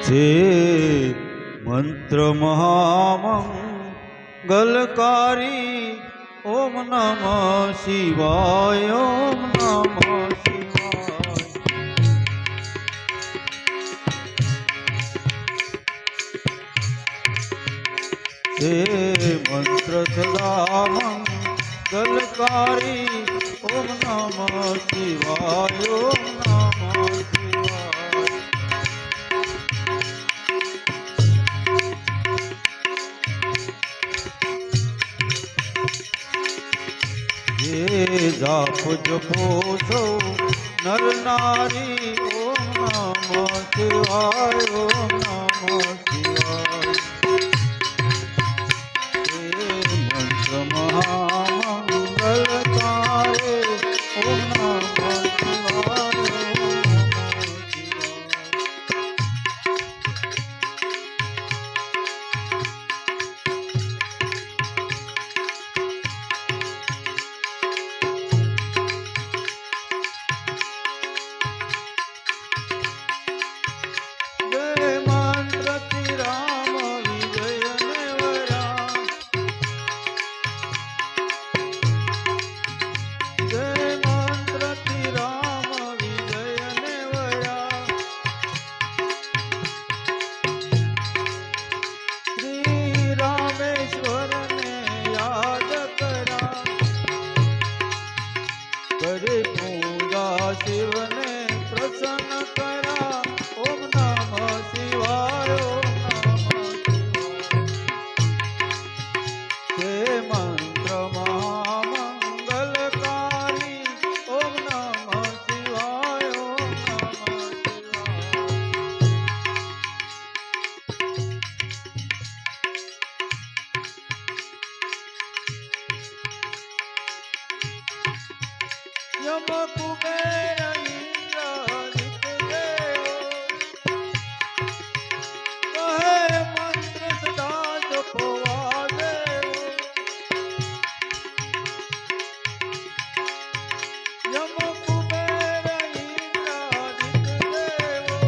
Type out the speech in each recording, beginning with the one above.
છે મંત્ર મહામંગલકારી. ઓમ નમઃ શિવાય, ઓમ નમઃ શિવાય. છે મંત્ર સદા મંગલકારી. ઓમ નમઃ શિવાય, ઓમ નમઃ શિવાય. જે જાપ જપો સૌ નર નારી. ઓમ નમઃ શિવાય, ઓમ નમઃ શિવાય. હે મંત્ર મહામંગલકારે. ઓમ નમઃ શિવાય, ઓમ નમઃ કરે પૂજા શિવને પ્રસન્ન કરા. ઓમ નમઃ શિવાય, ઓમ નમઃ શિવાય. હે મંત્ર મહામંગલકારી. ઓમ નમઃ શિવાય, ઓમ નમઃ શિવાય. યમ કુબેર ઇન્દ્ર દેવો કહે મંત્ર સદા જપવા દેવો. યમ કુબેર ઇન્દ્ર દેવો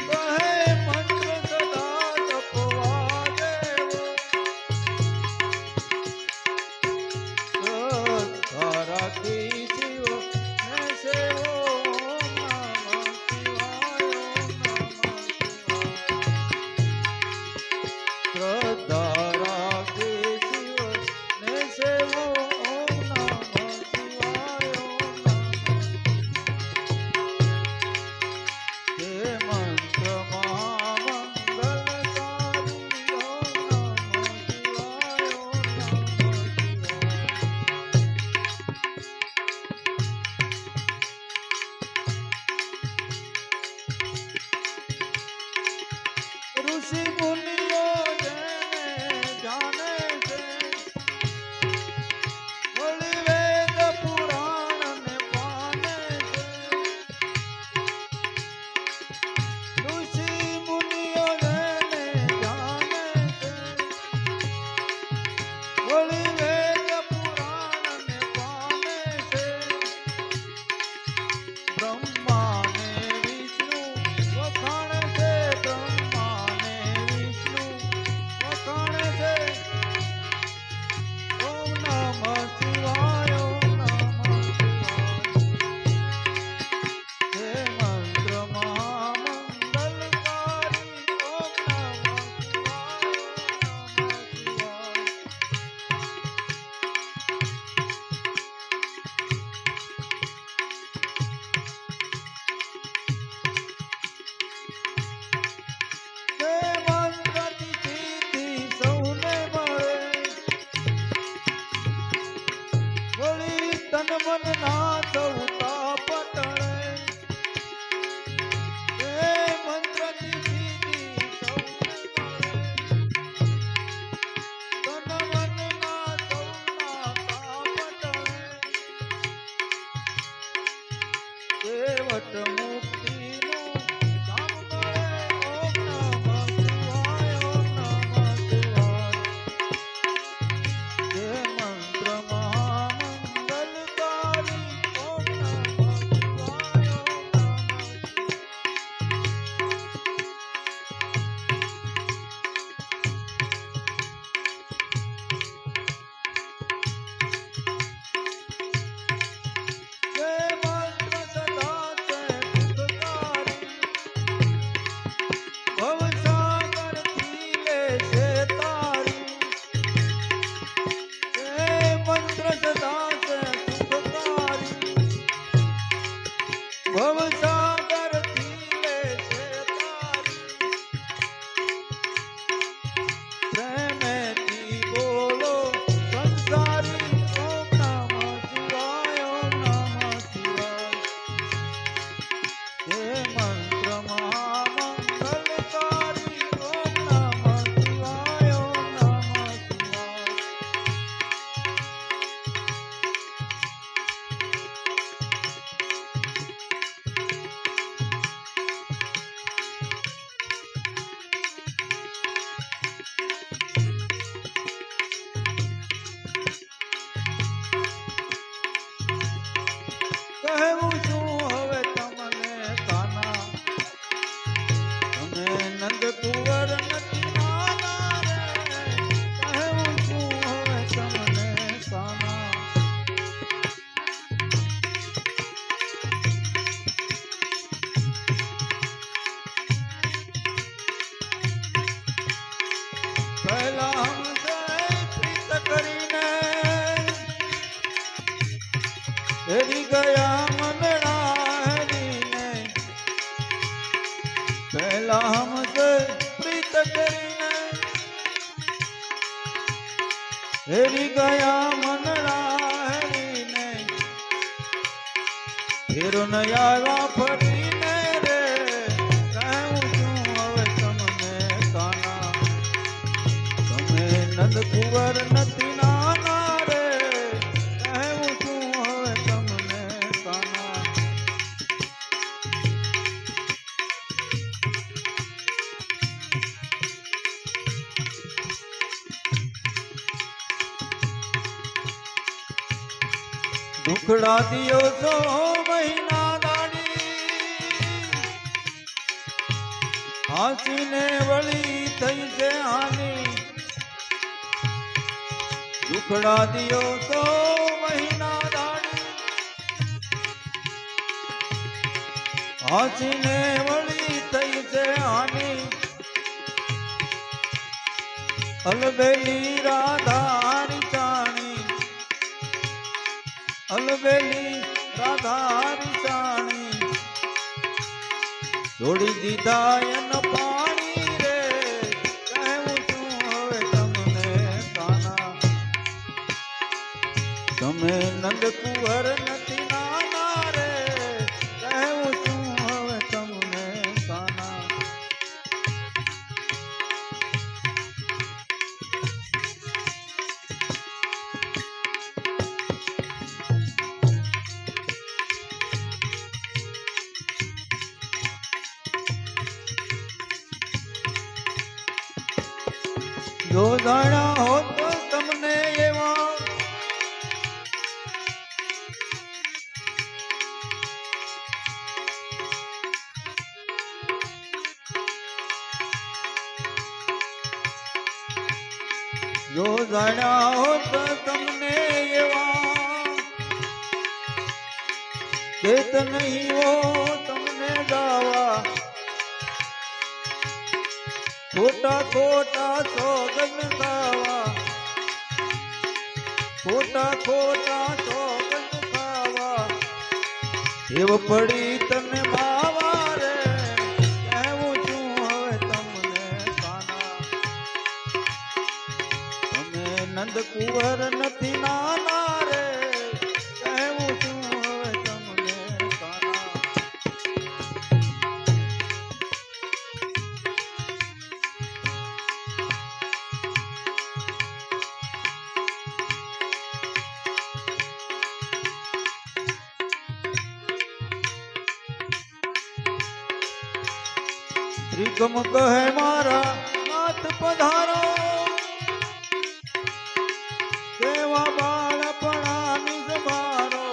કહે મંત્ર સદા જપવા દેવો. રાખી શિવ ને સેવો. ઓમ નમઃ શિવાય, ઓમ નમઃ શિવાય. શ્રદ્ધા રાખી શિવ ને સેવો. ઓમ નમઃ શિવાય, ઓમ નમઃ. હે મંત્ર મહામંગલકારી. ઓમ નમઃ શિવાય, ઓમ નમઃ શિવાય. ઋષિ મુનિઓ જેને જાણે છે. વળી વેદ પુરાણ ને પાને છે. ઋષિ મુનિઓ જેને જાણે છે. વળી વેદ પુરાણ ને પાને છે. બ્રહ્મા ને વિષ્ણુ વખાણ છે. બ્રહ્મા ને વિષ્ણુ કુંવર નથી નાના રે કહેવું છું હવે તમને કાના પહેલા હમદે પ્રીત કરીને હેરી ગયા મનડા હેરીને પહેલા હમદે પ્રીત કરીને હેરી ગયા મનડા હેરીને ફેરો ન આવ્યા ફરીને રે કહું છું હવે તમને કાના તમે નંદ કુંવર નથી નાના રે કહું છું હવે તમને કાના દુખડા દિયો છો મહિના દાડી હાસીને વળી થઈ છે હાની દુખડા દિયો તો મહિના દાડી હાસીને વળી થઈ છે હાની અલબેલી રાધાની ચાણી અલબેલી રાધાની ચાણી છોડી દીધા એન પાણી રે કહેવું છું હવે તમને કાના તમે નંદ કુંવર નથી નાના રે કહેવું છું હવે તમને કાના જો જાણ્યા હોત તમને એવા જો જાણ્યા હોત તમને એવા દેત નહીં હો તમને ગાવા ખોટા ખોટા સોગન ખાવા ખોટા ખોટા સોગન ખાવા એવ પડી તને બાવા રે કહેવું છું હવે તમને કાના તમે નંદ કુંવર નથી નાના રે કહેવું છું હવે તમને કાના ત્રિકમ કહે મારા નાથ પધારો સેવા બાળપણાની સંભારો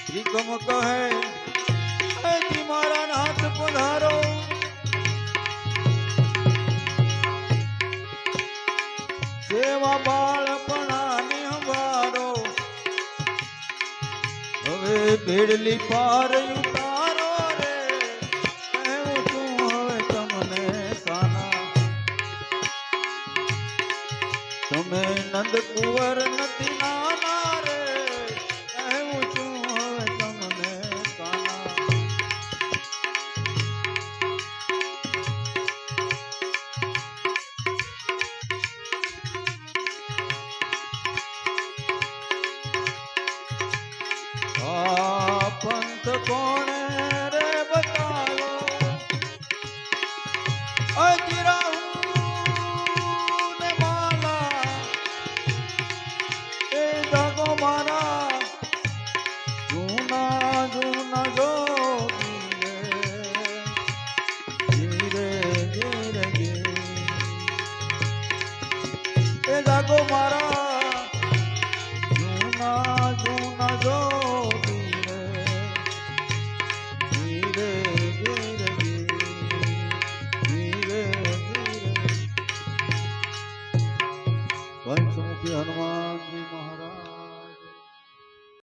ત્રિકમ કહે જી મારા નાથ પધારો સેવા બાળપણાની સંભારો હવે ભેડલી પાર ઉતારો રે કહેવું છું હવે તમને કાના તમે નંદ કુંવર નથી નાના રે કહેવું છું હવે તમને કાના આ પંથ કોણે રે બતાવ્યો અજરાહુ ને માલા એ જાગો મારા જૂના જૂના જોગી ધીરે ધીરે એ જાગો મારા